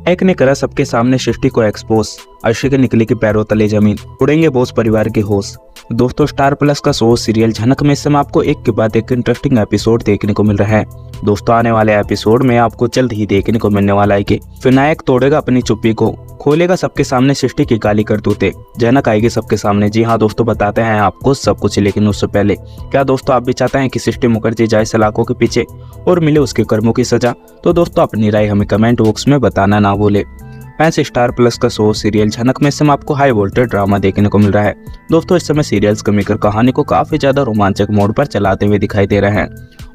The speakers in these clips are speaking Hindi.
एक ने करा सबके सामने सृष्टि को एक्सपोज, अर्शी के निकले की पैरों तले जमीन, उड़ेंगे बोस परिवार के होश। दोस्तों स्टार प्लस का शो सीरियल झनक में इस समय आपको एक के बाद एक इंटरेस्टिंग एपिसोड देखने को मिल रहा है। दोस्तों आने वाले एपिसोड में आपको जल्द ही देखने को मिलने वाला है कि विनायक तोड़ेगा अपनी चुप्पी को, खोलेगा सबके सामने सृष्टि की काली करतूतें, झनक आएगी सबके सामने। जी हाँ दोस्तों, बताते हैं आपको सब कुछ, लेकिन उससे पहले क्या दोस्तों आप भी चाहते हैं कि सृष्टि मुखर्जी जाए सलाखों के पीछे और मिले उसके कर्मों की सजा? तो दोस्तों अपनी राय हमें कमेंट बॉक्स में बताना ना भूले। फैंस स्टार प्लस का शो सीरियल झनक में इस समय आपको हाई वोल्टेज ड्रामा देखने को मिल रहा है। दोस्तों इस समय सीरियल्स के मेकर कहानी को काफी ज्यादा रोमांचक मोड पर चलाते हुए दिखाई दे रहे हैं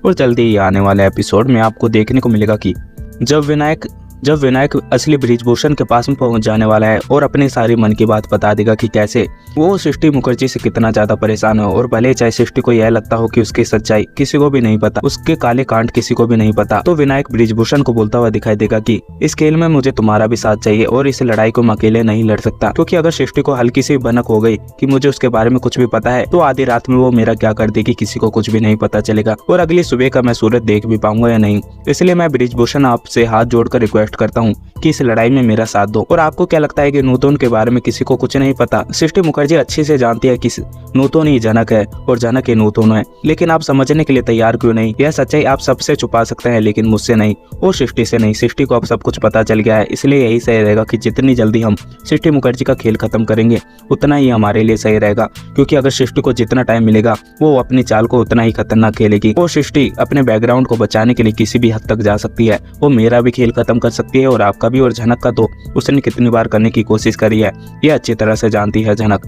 और जल्दी ही आने वाले एपिसोड में आपको देखने को मिलेगा कि जब विनायक असली ब्रिजभूषण के पास में पहुंच जाने वाला है और अपनी सारी मन की बात बता देगा कि कैसे वो सृष्टि मुखर्जी से कितना ज्यादा परेशान है, और भले चाहे सृष्टि को यह लगता हो कि उसकी सच्चाई किसी को भी नहीं पता, उसके काले कांड किसी को भी नहीं पता, तो विनायक ब्रिजभूषण को बोलता हुआ दिखाई देगा कि इस खेल में मुझे तुम्हारा भी साथ चाहिए और इस लड़ाई को मैं अकेले नहीं लड़ सकता, क्योंकि अगर सृष्टि को हल्की सी भनक हो गई कि मुझे उसके बारे में कुछ भी पता है तो आधी रात में वो मेरा क्या कर देगी किसी को कुछ भी नहीं पता चलेगा और अगली सुबह का मैं सूरज देख भी पाऊंगा या नहीं। इसलिए मैं ब्रिजभूषण आपसे हाथ जोड़कर रिक्वेस्ट करता हूँ कि इस लड़ाई में मेरा साथ दो। और आपको क्या लगता है कि नूतन के बारे में किसी को कुछ नहीं पता? सृष्टि मुखर्जी अच्छे से जानती है कि नूतन ही जनक है और जनक ही नूतन है, लेकिन आप समझने के लिए तैयार क्यों नहीं? यह सच्चाई आप सबसे छुपा सकते हैं लेकिन मुझसे नहीं और सृष्टि से नहीं। सृष्टि को अब सब कुछ पता चल गया है, इसलिए यही सही रहेगा कि जितनी जल्दी हम सृष्टि मुखर्जी का खेल खत्म करेंगे उतना ही हमारे लिए सही रहेगा, क्योंकि अगर सृष्टि को जितना टाइम मिलेगा वो अपनी चाल को उतना ही खतरनाक खेलेगी। वो सृष्टि अपने बैकग्राउंड को बचाने के लिए किसी भी हद तक जा सकती है, वो मेरा भी खेल खत्म कर सकती है और आपका भी, और झनक का तो उसने कितनी बार करने की कोशिश करी है ये अच्छी तरह से जानती है झनक।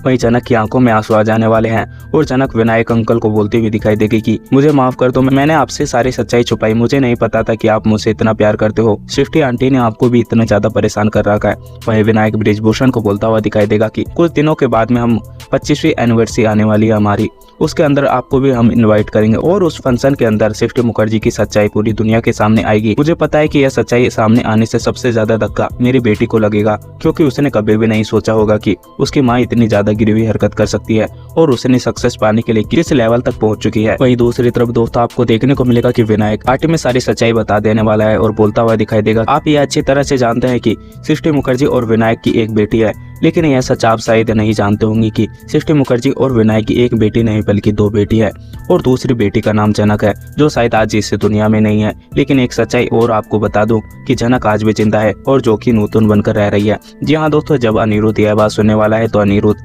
वहीं झनक की आंखों में आंसू आ जाने वाले हैं और झनक विनायक अंकल को बोलती हुई दिखाई देगी कि मुझे माफ कर दो, मैंने आपसे सारी सच्चाई छुपाई, मुझे नहीं पता था कि आप मुझसे इतना प्यार करते हो, सृष्टि आंटी ने आपको भी इतना ज्यादा परेशान कर रखा है। वहीं विनायक ब्रिजभूषण को बोलता हुआ दिखाई देगा कि कुछ दिनों के बाद में हम 25वीं एनिवर्सरी आने वाली है हमारी, उसके अंदर आपको भी हम इनवाइट करेंगे और उस फंक्शन के अंदर सृष्टि मुखर्जी की सच्चाई पूरी दुनिया के सामने आएगी। मुझे पता है कि यह सच्चाई सामने आने से सबसे ज्यादा धक्का मेरी बेटी को लगेगा, क्योंकि उसने कभी भी नहीं सोचा होगा कि उसकी माँ इतनी ज्यादा गिरी हुई हरकत कर सकती है और उसने सक्सेस पाने के लिए किस लेवल तक पहुंच चुकी है। वहीं दूसरी तरफ दोस्तों आपको देखने को मिलेगा कि विनायक पार्टी में सारी सच्चाई बता देने वाला है और बोलता हुआ दिखाई देगा, आप ये अच्छी तरह से जानते हैं कि सृष्टि मुखर्जी और विनायक की एक बेटी है, लेकिन यह सच आप शायद नहीं जानते होंगे कि सृष्टि मुखर्जी और विनायक की एक बेटी नहीं बल्कि 2 बेटी है और दूसरी बेटी का नाम झनक है, जो शायद आज इस दुनिया में नहीं है। लेकिन एक सच्चाई और आपको बता दूं कि झनक आज भी जिंदा है और जो कि नूतन बनकर रह रही है। जी हाँ दोस्तों, जब अनिरुद्ध यह बात सुनने वाला है तो अनिरुद्ध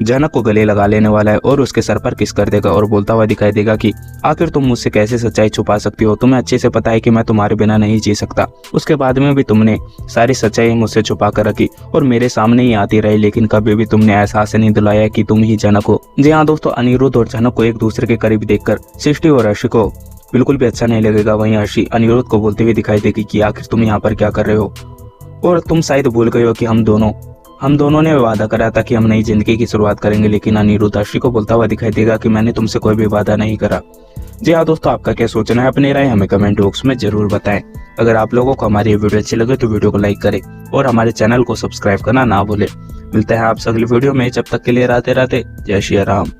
झनक को गले लगा लेने वाला है और उसके सर पर किस कर देगा और बोलता हुआ दिखाई देगा कि आखिर तुम मुझसे कैसे सच्चाई छुपा सकती हो? तुम्हें अच्छे से पता है कि मैं तुम्हारे बिना नहीं जी सकता। उसके बाद में भी तुमने सारी सच्चाई मुझसे छुपा कर रखी और मेरे सामने ही आती रही, लेकिन कभी भी तुमने एहसास नहीं दिलाया कि तुम ही झनक हो। जी हाँ दोस्तों, अनिरुद्ध और झनक को एक दूसरे के करीब देखकर सृष्टि और अर्शी को बिल्कुल भी अच्छा नहीं लगेगा। वहीं अर्शी अनिरुद्ध को बोलते हुए दिखाई देगी कि आखिर तुम यहाँ पर क्या कर रहे हो और तुम शायद भूल गए हो कि हम दोनों ने वादा करा था कि हम नई जिंदगी की शुरुआत करेंगे। लेकिन अनिरुद्ध अर्शी को बोलता हुआ दिखाई देगा कि मैंने तुमसे कोई भी वादा नहीं करा। जी हाँ दोस्तों, आपका क्या सोचना है? अपनी राय हमें कमेंट बॉक्स में जरूर बताएं। अगर आप लोगों को हमारी ये वीडियो अच्छी लगे तो वीडियो को लाइक करें और हमारे चैनल को सब्सक्राइब करना ना भूलें। मिलते हैं आपसे अगली वीडियो में, जब तक के लिए राधे राधे, जय श्री राम।